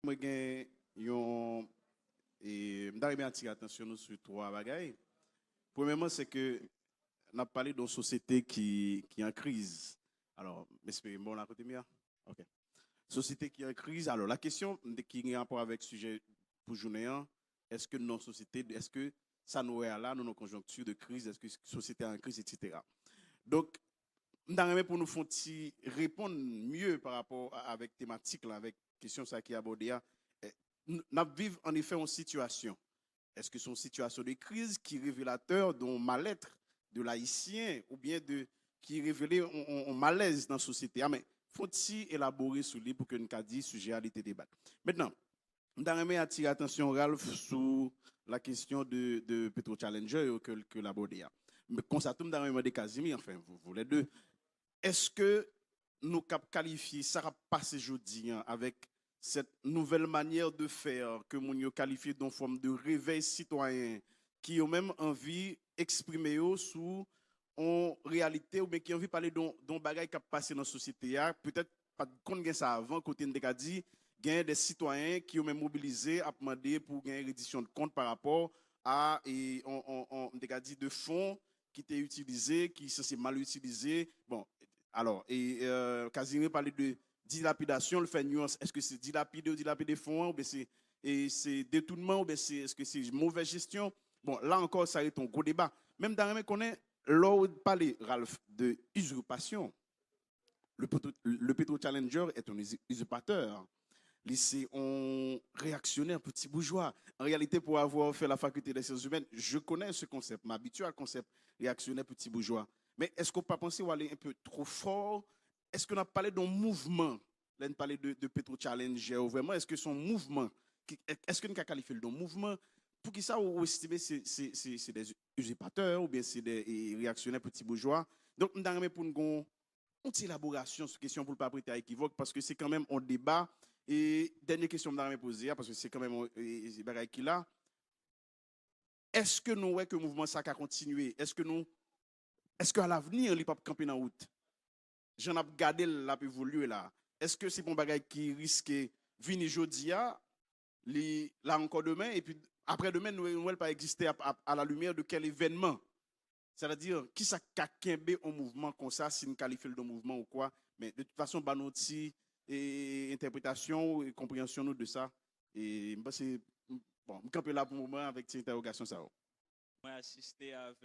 Moi, je attirer attention sur trois bagailles. Premièrement, c'est que on a parlé d'une société qui est en crise. Alors, espérez bon la côté mia. OK. Société qui est en crise. Alors, la question qui est en rapport avec le sujet pour journée, est-ce que nos sociétés, est-ce que ça nous est là, nous, nos conjonctures de crise, est-ce que la société est en crise, etc. Donc, pour nous faire répondre mieux par rapport avec thématique, là, avec question ça qui est abordée, nous vivons en effet une situation. Est-ce que c'est une situation de crise qui est révélateur d'un mal-être de l'haïtien ou bien qui révèle un malaise dans la société? Ah, mais faut-il élaborer sur lui pour que nous puissions sujet à l'été débat. Maintenant, je voudrais attirer l'attention, Ralph, sur la question de Petro Challenger que l'abordé. Mais comme ça, tout le monde de Casimir, enfin, vous les deux, est-ce que nous qualifions ça va passer aujourd'hui avec cette nouvelle manière de faire que nous qualifions d'une forme de réveil citoyen qui ont même envie d'exprimer sous en réalité ou bien qui ont envie de parler d'un bagage qui a passé dans la société, peut-être pas de ça avant, côté de dit, il y a des citoyens qui ont même mobilisé à demander pour gagner une reddition de compte par rapport à de fonds qui étaient utilisés, qui sont mal utilisés. Bon, alors, Casimir parlait de dilapidation, le fait nuance. Est-ce que c'est dilapider ou dilapider fonds, ou bien c'est détournement, ou bien est-ce que c'est mauvaise gestion? Bon, là encore, ça est un gros débat. Même dans le qu'on est, lors de parler, Ralph, de usurpation, le Petro Challenger est un usurpateur. C'est un réactionnaire petit bourgeois. En réalité, pour avoir fait la faculté des sciences humaines, je connais ce concept, m'habitue à concept réactionnaire petit bourgeois. Mais est-ce qu'on peut pas penser ou aller un peu trop fort? Est-ce qu'on a parlé d'un mouvement? Là, on parlait de Petro Challenger, vraiment, est-ce que son mouvement, est-ce qu'on a qualifié d'un mouvement? Pour qui ça, vous estimez c'est des usurpateurs ou bien c'est des réactionnaires petits bourgeois? Donc, nous avons pour nous une élaboration sur la question pour ne pas prêter à équivoque, parce que c'est quand même un débat. Et dernière question que je vais poser, parce que c'est quand même un bagage qui là. Est-ce que nous, que le mouvement ça a continué? Est-ce qu'à l'avenir, il ne peut pas camper dans la route? J'en ai regardé la évoluer là. Est-ce que c'est un bagage qui risque de venir aujourd'hui, là encore demain, et puis après-demain, nous ne pas exister à la lumière de quel événement? C'est-à-dire, qui ça kakembe un mouvement comme ça, si nous qualifions de mouvement ou quoi? Mais de toute façon, bah, notre interprétation et compréhension de ça. Et c'est bon, je campe là pour le moment avec cette interrogation. Ça. Moi, assisté avec